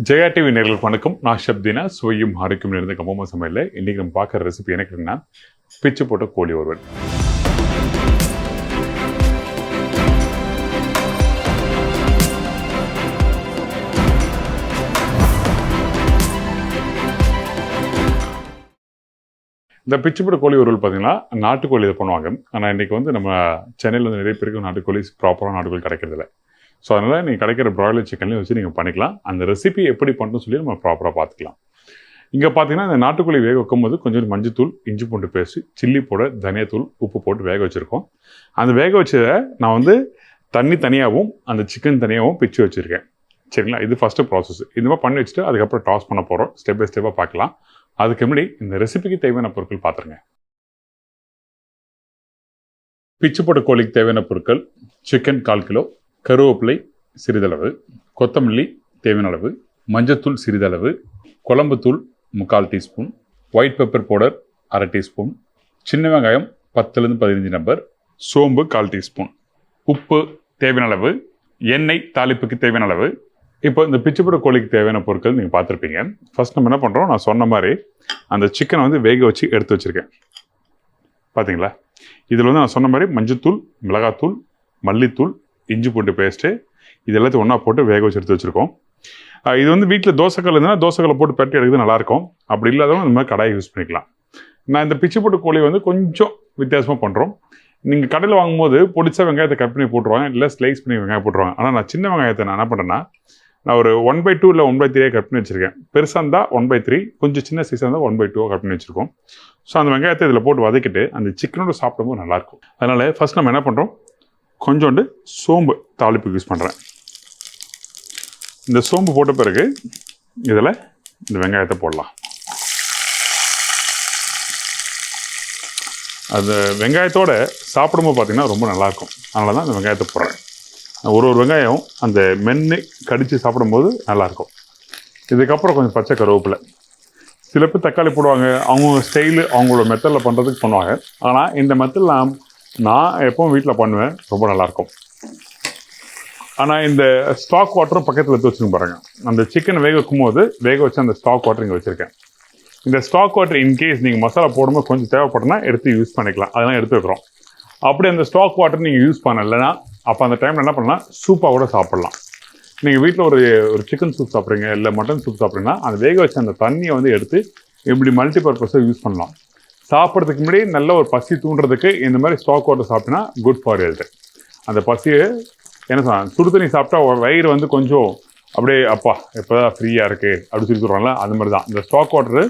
Jaya TV நேயர்களுக்கு வணக்கம். நான் ஷப்தினா சுவையும் ஆரோக்கியம் இருந்த கம்பமா சமையல. இன்னைக்கு நம்ம பார்க்குற ரெசிபி எனக்கு என்ன, பிச்சு போட்ட கோழி வறுவல். இந்த பிச்சு போட்ட கோழி வறுவல் பார்த்தீங்கன்னா நாட்டுக்கோழி இதை பண்ணுவாங்க. ஆனால் இன்னைக்கு வந்து நம்ம சென்னையில் வந்து நிறைய பேருக்கு நாட்டுக்கோழி ப்ராப்பரான நாட்டுக்கோழி கிடைக்கிறதில்ல. ஸோ அதனால் நீங்கள் கிடைக்கிற ப்ராய்லர் சிக்கன்லேயும் வச்சு நீங்கள் பண்ணிக்கலாம். அந்த ரெசிபி எப்படி பண்ணணும்னு சொல்லி நம்ம ப்ராப்பராக பார்த்துக்கலாம். இங்கே பார்த்தீங்கன்னா இந்த நாட்டுக்கோழி வேக வைக்கும் போது கொஞ்சம் மஞ்சத்தூள், இஞ்சி பூண்டு பேஸ்ட், சில்லி பவுடர், தனியாத்தூள், உப்பு போட்டு வேக வச்சுருக்கோம். அந்த வேக வச்சதை நான் வந்து தண்ணி தனியாகவும் அந்த சிக்கன் தனியாகவும் பிச்சு வச்சுருக்கேன். சரிங்களா, இது ஃபஸ்ட்டு ப்ராசஸ். இந்த மாதிரி பண்ணி வச்சுட்டு அதுக்கப்புறம் டாஸ் பண்ண போகிறோம். ஸ்டெப் பை ஸ்டெப்பாக பார்க்கலாம். அதுக்கு முன்னாடி இந்த ரெசிபிக்கு தேவையான பொருட்கள் பார்த்துருங்க. பிச்சு போட்ட கோழிக்கு தேவையான பொருட்கள்: சிக்கன் 1/4 கிலோ, கருவேப்பிலை சிறிதளவு, கொத்தமல்லி தேவையான அளவு, மஞ்சத்தூள் சிறிதளவு, குழம்புத்தூள் 3/4 teaspoon, white pepper powder 1/2 teaspoon, சின்ன வெங்காயம் 10லேருந்து 15 நம்பர், சோம்பு 1/4 டீஸ்பூன், உப்பு தேவையான அளவு, எண்ணெய் தாளிப்புக்கு தேவையான அளவு. இப்போ இந்த பிச்சு போட்ட கோழிக்கு தேவையான பொருட்கள் நீங்கள் பார்த்துருப்பீங்க. ஃபர்ஸ்ட் நம்ம என்ன பண்ணுறோம், நான் சொன்ன மாதிரி அந்த சிக்கனை வந்து வேக வச்சு எடுத்து வச்சுருக்கேன். பார்த்தீங்களா, இதில் வந்து நான் சொன்ன மாதிரி மஞ்சத்தூள், மிளகாத்தூள், மல்லித்தூள், இஞ்சி பூண்டு பேஸ்ட்டு இது எல்லாத்தையும் ஒன்றா போட்டு வேக வச்சு எடுத்து வச்சுருக்கோம். இது வந்து வீட்டில் தோசைக்கல் இருந்ததுன்னா தோசைக்கல்லை போட்டு பெரட்டி எடுக்கிறது நல்லாயிருக்கும். அப்படி இல்லாதவங்க இந்த மாதிரி கடாயை யூஸ் பண்ணிக்கலாம். நான் இந்த பிச்சு போட்ட கோழி வந்து கொஞ்சம் வித்தியாசமாக பண்ணுறோம். நீங்கள் கடையில் வாங்கும்போது பொடிச்சா வெங்காயத்தை கட் பண்ணி போட்டுருவாங்க, இல்லை ஸ்லைஸ் பண்ணி வெங்காயம் போட்டுருவாங்க. ஆனால் நான் சின்ன வெங்காயத்தை நான் என்ன பண்ணுறேன்னா, நான் ஒரு 1/2 இல்லை 1/3 கட் பண்ணி வச்சுருக்கேன். பெருசாக இருந்தால் 1/3, கொஞ்சம் சின்ன சைஸாக இருந்தால் 1/2 கட் பண்ணி வச்சுருக்கோம். ஸோ அந்த வெங்காயத்தை இதில் போட்டு வதக்கிட்டு அந்த சிக்கனோடு சாப்பிடும்போது நல்லாயிருக்கும். அதனால் ஃபஸ்ட் நம்ம என்ன பண்ணுறோம், கொஞ்சோண்டு சோம்பு தாளிப்புக்கு யூஸ் பண்ணுறேன். இந்த சோம்பு போட்ட பிறகு இதில் இந்த வெங்காயத்தை போடலாம். அது வெங்காயத்தோட சாப்பிடும்போது பார்த்திங்கன்னா ரொம்ப நல்லாயிருக்கும். அதனால தான் இந்த வெங்காயத்தை போடுறேன். ஒரு வெங்காயம் அந்த மென்று கடித்து சாப்பிடும்போது நல்லாயிருக்கும். இதுக்கப்புறம் கொஞ்சம் பச்சை கருவேப்பிலை. சில பேர் தக்காளி போடுவாங்க, அவங்க ஸ்டைலு அவங்களோட மெத்தடில் பண்ணுறதுக்கு பண்ணுவாங்க. ஆனால் இந்த மெத்தடில் நான் எப்பவும் வீட்டில் பண்ணுவேன், ரொம்ப நல்லாயிருக்கும். ஆனால் இந்த ஸ்டாக் வாட்டரும் பக்கத்தில் எடுத்து வச்சுருங்க பாருங்கள். அந்த சிக்கன் வேக வைக்கும் போது வேக வச்சு அந்த ஸ்டாக் வாட்டர் இங்கே வச்சுருக்கேன். இந்த ஸ்டாக் வாட்டர் இன்கேஸ் நீங்கள் மசாலா போடும்போது கொஞ்சம் தேவைப்பட்டனா எடுத்து யூஸ் பண்ணிக்கலாம். அதெல்லாம் எடுத்து வைக்கிறோம். அப்படி அந்த ஸ்டாக் வாட்டர் நீங்கள் யூஸ் பண்ணலைன்னா அப்போ அந்த டைமில் என்ன பண்ணலாம், சூப்பாக கூட சாப்பிட்லாம். நீங்கள் வீட்டில் ஒரு சிக்கன் சூப் சாப்பிட்றீங்க, இல்லை மட்டன் சூப் சாப்பிட்றீங்கன்னா அந்த வேக வச்ச அந்த தண்ணியை வந்து எடுத்து இப்படி மல்டி பர்பஸாக யூஸ் பண்ணலாம். சாப்பிட்றதுக்கு முன்னாடி நல்ல ஒரு பசி தூண்டுறதுக்கு இந்த மாதிரி ஸ்டாக் வாட்டர் சாப்பிட்டா குட் ஃபார் ஹெல்த். அந்த பசியை என்ன சொன்னால், சுடு தண்ணி சாப்பிட்டா வயிறு வந்து கொஞ்சம் அப்படியே அப்பா எப்போ தான் ஃப்ரீயாக இருக்குது அப்படி சொல்லி சொல்கிறாங்களா, அது மாதிரி தான் இந்த ஸ்டாக் வாட்டரு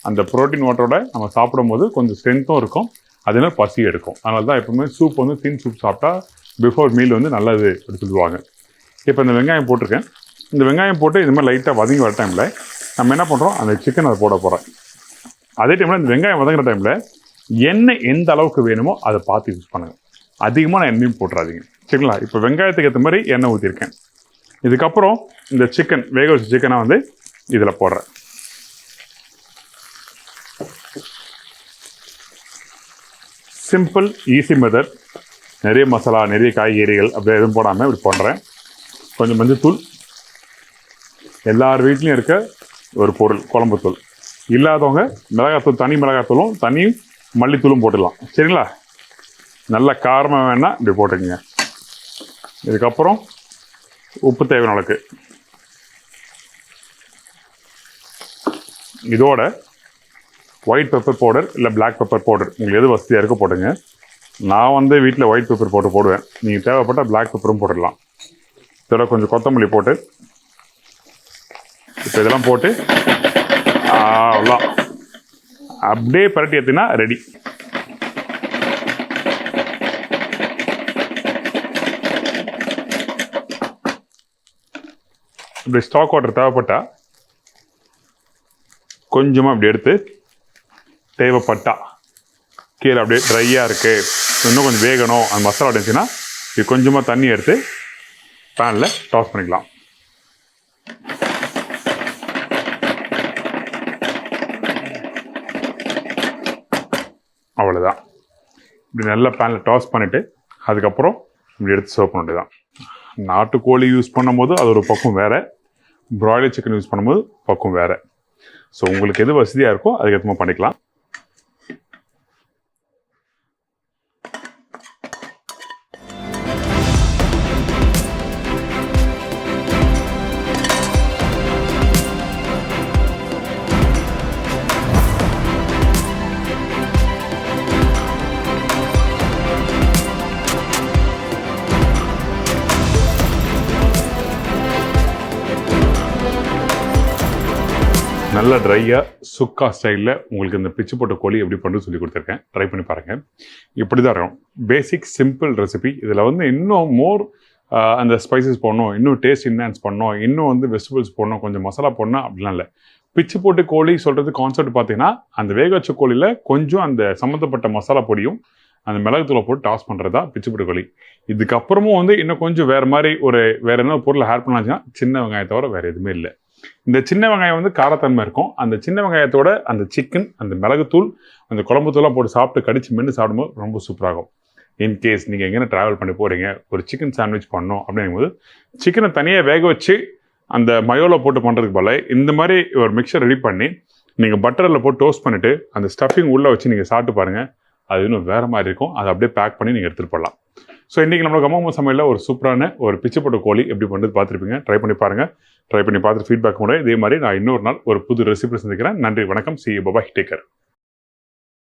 அந்த ப்ரோட்டீன் வாட்டரோட நம்ம சாப்பிடும்போது கொஞ்சம் ஸ்ட்ரென்த்தும் இருக்கும், அதனால பசி எடுக்கும். அதனால தான் எப்பவுமே சூப் வந்து தின் சூப் சாப்பிட்டா பிஃபோர் மீல் வந்து நல்லது அப்படி சொல்லுவாங்க. இப்போ இந்த வெங்காயம் போட்டிருக்கேன். இந்த வெங்காயம் போட்டு இந்த மாதிரி லைட்டாக வதங்கி வர டைமில் நம்ம என்ன பண்ணுறோம், அந்த சிக்கன் அதை போட போகிறேன். அதே டைமில் இந்த வெங்காயம் வதங்குற டைமில் எண்ணெய் எந்த அளவுக்கு வேணுமோ அதை பார்த்து யூஸ் பண்ணுங்கள். அதிகமாக நான் எண்ணெயும் போட்டுறாதீங்க. சரிங்களா, இப்போ வெங்காயத்துக்கு ஏற்ற மாதிரி எண்ணெய் ஊற்றிருக்கேன். இதுக்கப்புறம் இந்த சிக்கன் வேக வச்ச சிக்கனை வந்து இதில் போடுறேன். Simple easy method. நிறைய மசாலா, நிறைய காய்கறிகள் அப்படி எதுவும் போடாமல் இப்படி போடுறேன். கொஞ்சம் மஞ்சத்தூள், எல்லார் வீட்லேயும் இருக்க ஒரு பொருள் குழம்புத்தூள். இல்லாதவங்க மிளகாத்தூள், தனி மிளகாத்தூளும் தனி மல்லித்தூளும் போட்டுடலாம். சரிங்களா, நல்ல காரமாக வேணால் இப்படி போட்டுக்கங்க. இதுக்கப்புறம் உப்பு தேவையான அளவுக்கு. இதோட ஒயிட் பெப்பர் பவுடர் இல்லை பிளாக் பெப்பர் பவுடர் உங்களுக்கு எது வசதியாக இருக்கோ போட்டுங்க. நான் வந்து வீட்டில் ஒயிட் பெப்பர் பவுடர் போடுவேன். நீங்கள் தேவைப்பட்டால் பிளாக் பெப்பரும் போட்டுடலாம். இதோட கொஞ்சம் கொத்தமல்லி போட்டு இப்போ இதெல்லாம் போட்டு அவ்வளோ அப்படியே பரட்டி எடுத்தினா ரெடி. இப்படி ஸ்டாக் வாட்டர் தேவைப்பட்டால் கொஞ்சமாக அப்படி எடுத்து, தேவைப்பட்டா கீழே அப்படியே ட்ரையாக இருக்குது இன்னும் கொஞ்சம் வேகணும் அந்த மசாலா இருந்துச்சுன்னா இது கொஞ்சமாக தண்ணி எடுத்து பேனில் டாஸ் பண்ணிக்கலாம். அவ்வளோதான். இப்படி நல்லா பேனில் டாஸ் பண்ணிவிட்டு அதுக்கப்புறம் இப்படி எடுத்து சர்வ் பண்ண வேண்டியதான். நாட்டுக்கோழி யூஸ் பண்ணும்போது அது ஒரு பக்கம் வேறு, பிராய்லர் சிக்கன் யூஸ் பண்ணும்போது பக்குவம் வேறு. ஸோ உங்களுக்கு எது வசதியாக இருக்கோ அதுக்கேற்ற மாதிரி பண்ணிக்கலாம். நல்ல ட்ரையாக சுக்கா ஸ்டைலில் உங்களுக்கு இந்த பிச்சு போட்ட கோழி எப்படி பண்ணுறது சொல்லி கொடுத்துருக்கேன். ட்ரை பண்ணி பாருங்கள். இப்படி தான் இருக்கும். பேசிக் சிம்பிள் ரெசிபி. இதில் வந்து இன்னும் மோர் அந்த ஸ்பைசஸ் போடணும், இன்னும் டேஸ்ட் என்ஹான்ஸ் பண்ணணும், இன்னும் வந்து வெஜிடபிள்ஸ் போடணும், கொஞ்சம் மசாலா போடணும் அப்படிலாம் இல்லை. பிச்சு போட்டு கோழி சொல்கிறது கான்செப்ட் பார்த்தீங்கன்னா அந்த வேக வச்ச கோழியில் கொஞ்சம் அந்த சம்மந்தப்பட்ட மசாலா பொடியும் அந்த மிளகுத்தூளை போட்டு டாஸ் பண்ணுறது தான் பிச்சு போட்டு கோழி. இதுக்கப்புறமும் வந்து இன்னும் கொஞ்சம் வேறு என்ன பொருளை ஆட் பண்ணாச்சுன்னா சின்ன வெங்காயம் தவிர வேறு எதுவுமே இல்லை. இந்த சின்ன வெங்காயம் வந்து காரத்தன்மை இருக்கும். அந்த சின்ன வெங்காயத்தோட அந்த சிக்கன், அந்த மிளகுத்தூள், அந்த குழம்புத்தூளாக போட்டு சாப்பிட்டு கடிச்சு மென்று சாப்பிடும்போது ரொம்ப சூப்பராகும். இன்கேஸ் நீங்கள் எங்கேனா ட்ராவல் பண்ணி போகிறீங்க, ஒரு சிக்கன் சாண்ட்விச் பண்ணணும் அப்படிங்கும்போது சிக்கனை தனியாக வேக வச்சு அந்த மயோவில் போட்டு பண்ணுறதுக்கு போல இந்த மாதிரி ஒரு மிக்சர் ரெடி பண்ணி நீங்கள் பட்டரில் போட்டு டோஸ்ட் பண்ணிவிட்டு அந்த ஸ்டஃபிங் உள்ளே வச்சு நீங்கள் சாப்பிட்டு பாருங்கள். அது இன்னும் வேறு மாதிரி இருக்கும். அதை அப்படியே பேக் பண்ணி நீங்கள் எடுத்துகிட்டு போடலாம். ஸோ இன்றைக்கி நம்மளுக்கு அம்மா சமையலில் ஒரு சூப்பரான ஒரு பிச்சு போட்ட கோழி எப்படி பண்ணுறது பார்த்துருப்பீங்க. ட்ரை பண்ணி பாருங்கள். ட்ரை பண்ணி பார்த்துட்டு ஃபீட்பேக் கூட இதே மாதிரி நான் இன்னொரு நாள் ஒரு புது ரெசிபி சந்திக்கிறேன். நன்றி, வணக்கம். See you, bye bye, take care.